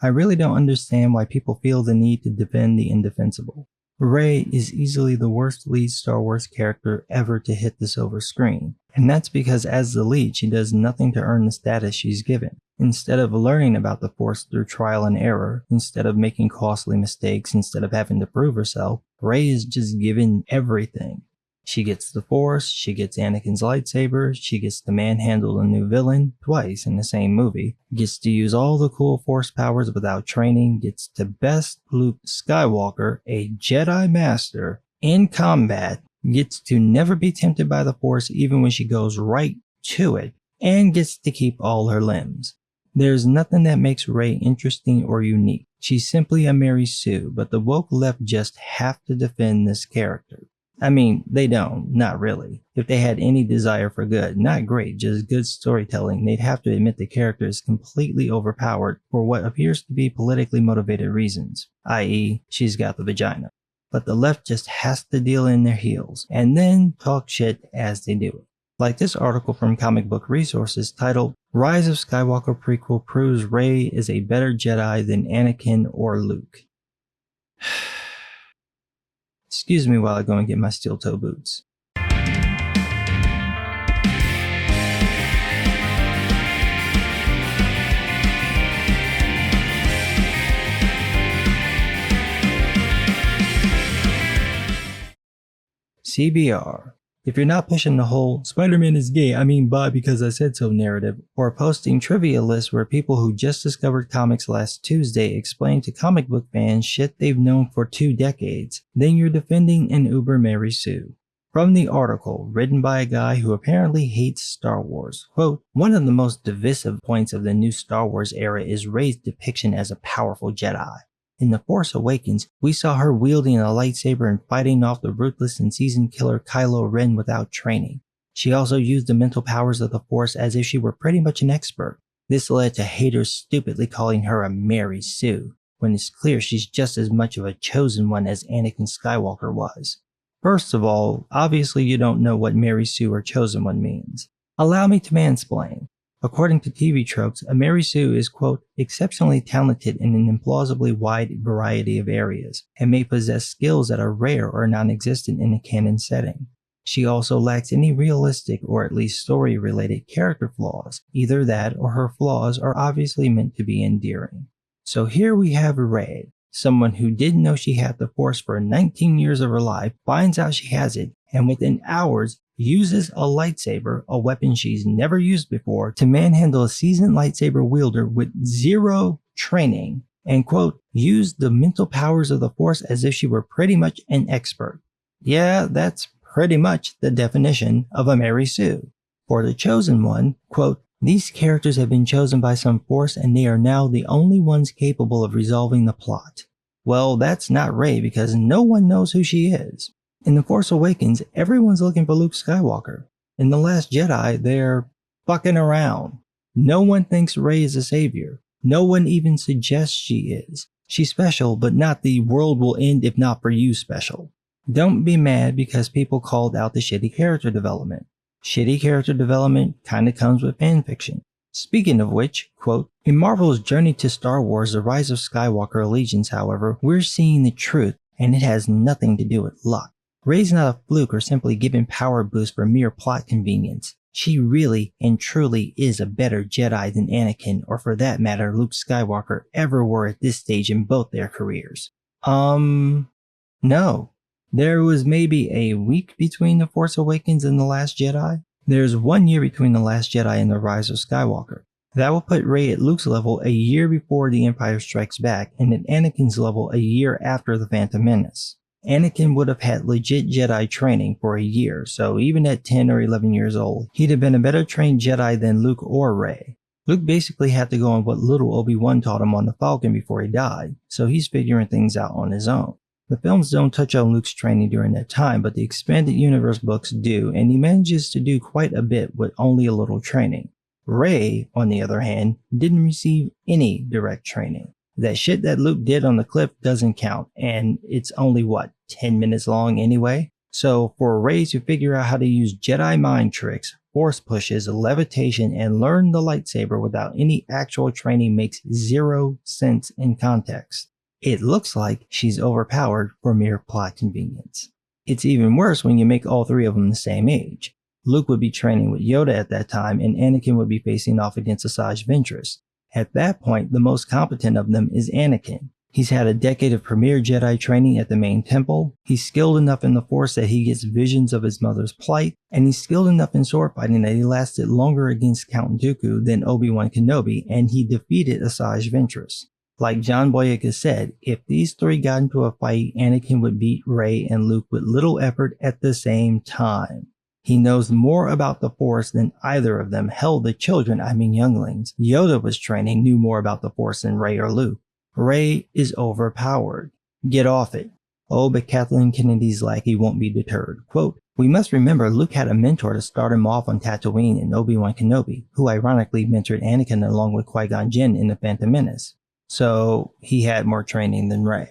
I really don't understand why people feel the need to defend the indefensible. Rey is easily the worst lead Star Wars character ever to hit the silver screen, and that's because as the lead she does nothing to earn the status she's given. Instead of learning about the Force through trial and error, instead of making costly mistakes, instead of having to prove herself, Rey is just given everything. She gets the Force, she gets Anakin's lightsaber, she gets to manhandle a new villain twice in the same movie, gets to use all the cool Force powers without training, gets to best Luke Skywalker, a Jedi Master, in combat, gets to never be tempted by the Force even when she goes right to it, and gets to keep all her limbs. There's nothing that makes Rey interesting or unique. She's simply a Mary Sue, but the woke left just have to defend this character. I mean, they don't, not really. If they had any desire for good, not great, just good storytelling, they'd have to admit the character is completely overpowered for what appears to be politically motivated reasons, i.e., she's got the vagina. But the left just has to deal in their heels, and then talk shit as they do it. Like this article from Comic Book Resources titled, Rise of Skywalker Prequel Proves Rey is a better Jedi than Anakin or Luke. Excuse me while I go and get my steel toe boots. CBR. If you're not pushing the whole Spider-Man is gay, I mean bi because I said so narrative, or posting trivia lists where people who just discovered comics last Tuesday explain to comic book fans shit they've known for 2 decades, then you're defending an uber Mary Sue. From the article, written by a guy who apparently hates Star Wars, quote, one of the most divisive points of the new Star Wars era is Rey's depiction as a powerful Jedi. In The Force Awakens, we saw her wielding a lightsaber and fighting off the ruthless and seasoned killer Kylo Ren without training. She also used the mental powers of the Force as if she were pretty much an expert. This led to haters stupidly calling her a Mary Sue, when it's clear she's just as much of a chosen one as Anakin Skywalker was. First of all, obviously you don't know what Mary Sue or chosen one means. Allow me to mansplain. According to TV tropes, a Mary Sue is, quote, exceptionally talented in an implausibly wide variety of areas, and may possess skills that are rare or non-existent in a canon setting. She also lacks any realistic or at least story-related character flaws. Either that or her flaws are obviously meant to be endearing. So here we have Rey, someone who didn't know she had the Force for 19 years of her life, finds out she has it, and within hours uses a lightsaber, a weapon she's never used before, to manhandle a seasoned lightsaber wielder with zero training, and, quote, use the mental powers of the Force as if she were pretty much an expert. Yeah, that's pretty much the definition of a Mary Sue. For the chosen one, quote, these characters have been chosen by some Force and they are now the only ones capable of resolving the plot. Well, that's not Rey because no one knows who she is. In The Force Awakens, everyone's looking for Luke Skywalker. In The Last Jedi, they're fucking around. No one thinks Rey is a savior. No one even suggests she is. She's special, but not the world will end if not for you special. Don't be mad because people called out the shitty character development. Shitty character development kinda comes with fanfiction. Speaking of which, quote, in Marvel's Journey to Star Wars The Rise of Skywalker Allegiance, however, we're seeing the truth, and it has nothing to do with luck. Rey's not a fluke or simply given power boost for mere plot convenience. She really and truly is a better Jedi than Anakin, or for that matter Luke Skywalker, ever were at this stage in both their careers. No. There was maybe a week between The Force Awakens and The Last Jedi. There's 1 year between The Last Jedi and The Rise of Skywalker. That will put Rey at Luke's level a year before The Empire Strikes Back, and at Anakin's level a year after The Phantom Menace. Anakin would have had legit Jedi training for a year, so even at 10 or 11 years old, he'd have been a better trained Jedi than Luke or Rey. Luke basically had to go on what little Obi-Wan taught him on the Falcon before he died, so he's figuring things out on his own. The films don't touch on Luke's training during that time, but the Expanded Universe books do, and he manages to do quite a bit with only a little training. Rey, on the other hand, didn't receive any direct training. That shit that Luke did on the cliff doesn't count, and it's only, 10 minutes long anyway? So for Rey to figure out how to use Jedi mind tricks, force pushes, levitation, and learn the lightsaber without any actual training makes zero sense in context. It looks like she's overpowered for mere plot convenience. It's even worse when you make all three of them the same age. Luke would be training with Yoda at that time, and Anakin would be facing off against Asajj Ventress. At that point, the most competent of them is Anakin. He's had a decade of premier Jedi training at the main temple, he's skilled enough in the Force that he gets visions of his mother's plight, and he's skilled enough in sword fighting that he lasted longer against Count Dooku than Obi-Wan Kenobi, and he defeated Asajj Ventress. Like John Boyega said, if these three got into a fight, Anakin would beat Rey and Luke with little effort at the same time. He knows more about the Force than either of them. Hell, the children, younglings, Yoda was training, knew more about the Force than Rey or Luke. Rey is overpowered. Get off it. Oh, but Kathleen Kennedy's lackey won't be deterred. Quote, "We must remember Luke had a mentor to start him off on Tatooine in Obi-Wan Kenobi, who ironically mentored Anakin along with Qui-Gon Jinn in The Phantom Menace. So he had more training than Rey.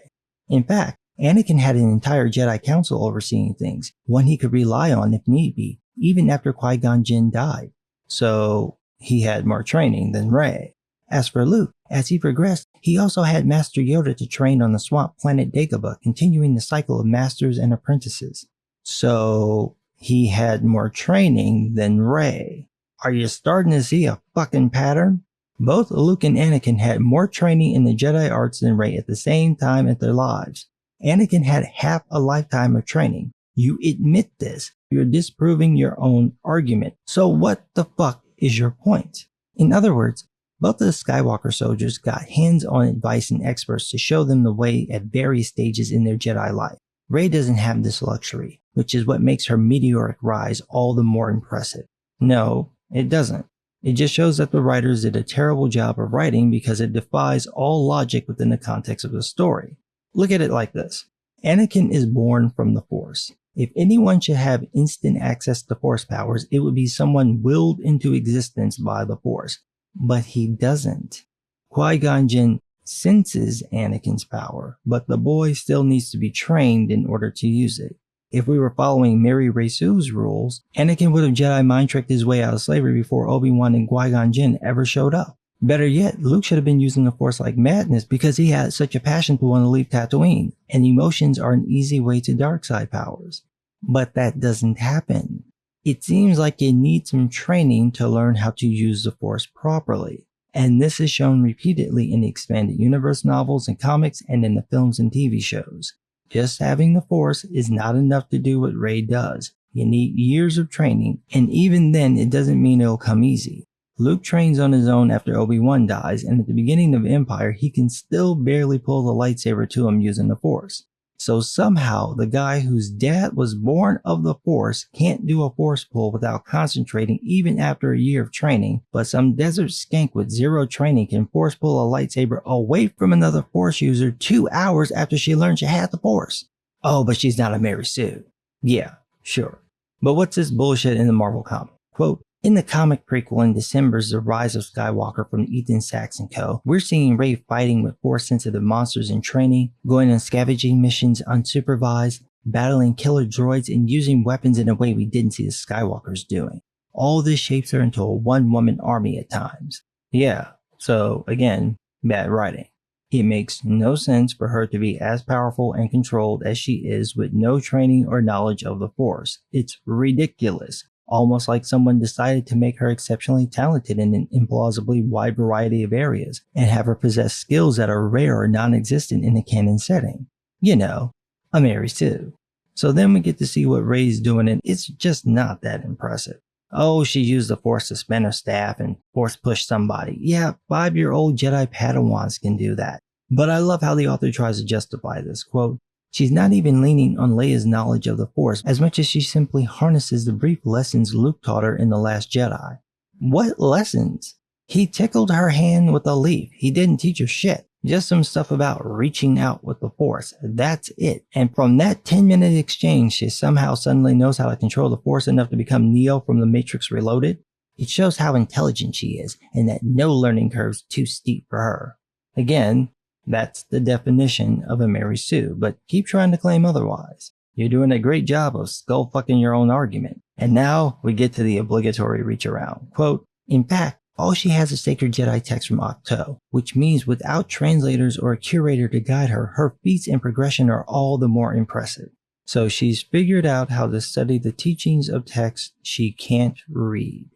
In fact, Anakin had an entire Jedi Council overseeing things, one he could rely on if need be, even after Qui-Gon Jinn died. So he had more training than Rey. As for Luke, as he progressed, he also had Master Yoda to train on the swamp planet Dagobah, continuing the cycle of masters and apprentices. So he had more training than Rey. Are you starting to see a fucking pattern? Both Luke and Anakin had more training in the Jedi arts than Rey at the same time in their lives. Anakin had half a lifetime of training. You admit this. You're disproving your own argument. So what the fuck is your point? In other words, both of the Skywalker soldiers got hands-on advice and experts to show them the way at various stages in their Jedi life. Rey doesn't have this luxury, which is what makes her meteoric rise all the more impressive. No, it doesn't. It just shows that the writers did a terrible job of writing because it defies all logic within the context of the story. Look at it like this. Anakin is born from the Force. If anyone should have instant access to Force powers, it would be someone willed into existence by the Force. But he doesn't. Qui-Gon Jinn senses Anakin's power, but the boy still needs to be trained in order to use it. If we were following Mary Ray Sue's rules, Anakin would have Jedi mind-tricked his way out of slavery before Obi-Wan and Qui-Gon Jinn ever showed up. Better yet, Luke should have been using the Force like madness because he had such a passion to want to leave Tatooine, and emotions are an easy way to dark side powers. But that doesn't happen. It seems like you need some training to learn how to use the Force properly, and this is shown repeatedly in the expanded universe novels and comics and in the films and TV shows. Just having the Force is not enough to do what Rey does. You need years of training, and even then it doesn't mean it'll come easy. Luke trains on his own after Obi-Wan dies, and at the beginning of Empire he can still barely pull the lightsaber to him using the Force. So somehow the guy whose dad was born of the Force can't do a Force pull without concentrating even after a year of training, but some desert skank with zero training can Force pull a lightsaber away from another Force user 2 hours after she learned she had the Force. Oh, but she's not a Mary Sue. Yeah, sure. But what's this bullshit in the Marvel comic? Quote, "In the comic prequel in December's The Rise of Skywalker from Ethan Sachs & Co., we're seeing Rey fighting with Force-sensitive monsters in training, going on scavenging missions unsupervised, battling killer droids, and using weapons in a way we didn't see the Skywalkers doing. All this shapes her into a one-woman army at times." Yeah, so again, bad writing. It makes no sense for her to be as powerful and controlled as she is with no training or knowledge of the Force. It's ridiculous. Almost like someone decided to make her exceptionally talented in an implausibly wide variety of areas, and have her possess skills that are rare or non-existent in a canon setting. You know, a Mary Sue. So then we get to see what Rey's doing, and it's just not that impressive. Oh, she used the Force to spin her staff and Force push somebody. Yeah, 5-year-old Jedi Padawans can do that. But I love how the author tries to justify this. Quote, "She's not even leaning on Leia's knowledge of the Force as much as she simply harnesses the brief lessons Luke taught her in The Last Jedi." What lessons? He tickled her hand with a leaf. He didn't teach her shit. Just some stuff about reaching out with the Force. That's it. And from that 10-minute exchange, she somehow suddenly knows how to control the Force enough to become Neo from The Matrix Reloaded. It shows how intelligent she is, and that no learning curve's too steep for her. Again, that's the definition of a Mary Sue, but keep trying to claim otherwise. You're doing a great job of skull fucking your own argument. And now we get to the obligatory reach around. Quote, in fact, all she has is sacred Jedi text from Octo, which means without translators or a curator to guide her, her feats and progression are all the more impressive. So she's figured out how to study the teachings of text she can't read.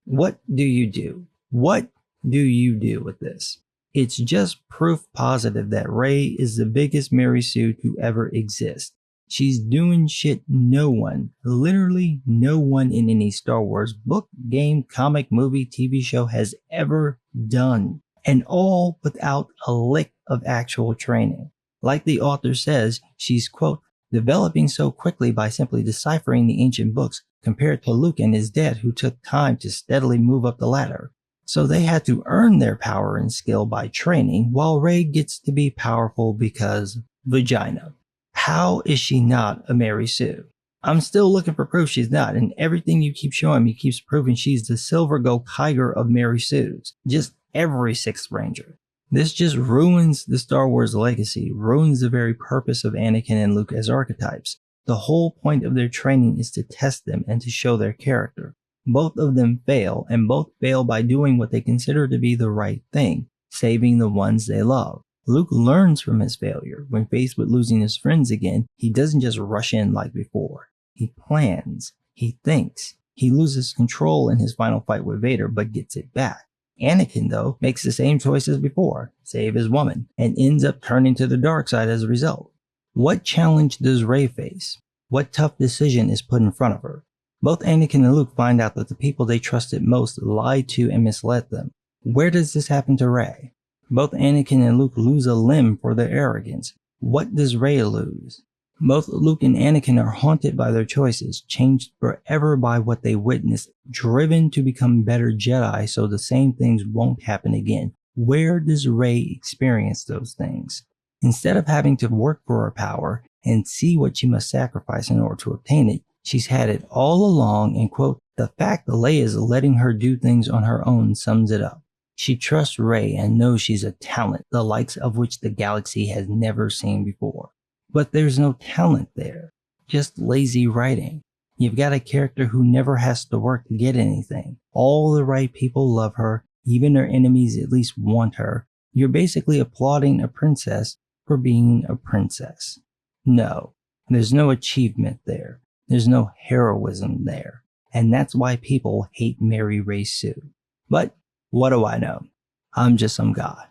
What do you do? What do you do with this? It's just proof positive that Rey is the biggest Mary Sue to ever exist. She's doing shit no one, literally no one in any Star Wars book, game, comic, movie, TV show has ever done. And all without a lick of actual training. Like the author says, she's, quote, developing so quickly by simply deciphering the ancient books compared to Luke and his dad who took time to steadily move up the ladder. So they had to earn their power and skill by training, while Rey gets to be powerful because vagina. How is she not a Mary Sue? I'm still looking for proof she's not, and everything you keep showing me keeps proving she's the silver gold tiger of Mary Sues. Just every sixth ranger. This just ruins the Star Wars legacy, ruins the very purpose of Anakin and Luke as archetypes. The whole point of their training is to test them and to show their character. Both of them fail, and both fail by doing what they consider to be the right thing, saving the ones they love. Luke learns from his failure. When faced with losing his friends again, he doesn't just rush in like before. He plans. He thinks. He loses control in his final fight with Vader, but gets it back. Anakin, though, makes the same choice as before, save his woman, and ends up turning to the dark side as a result. What challenge does Rey face? What tough decision is put in front of her? Both Anakin and Luke find out that the people they trusted most lied to and misled them. Where does this happen to Rey? Both Anakin and Luke lose a limb for their arrogance. What does Rey lose? Both Luke and Anakin are haunted by their choices, changed forever by what they witnessed, driven to become better Jedi so the same things won't happen again. Where does Rey experience those things? Instead of having to work for her power and see what she must sacrifice in order to obtain it, she's had it all along, and quote, the fact that Leia is letting her do things on her own sums it up. She trusts Rey and knows she's a talent, the likes of which the galaxy has never seen before. But there's no talent there, just lazy writing. You've got a character who never has to work to get anything. All the right people love her, even her enemies at least want her. You're basically applauding a princess for being a princess. No, there's no achievement there. There's no heroism there. And that's why people hate Mary Rey Sue. But what do I know? I'm just some guy.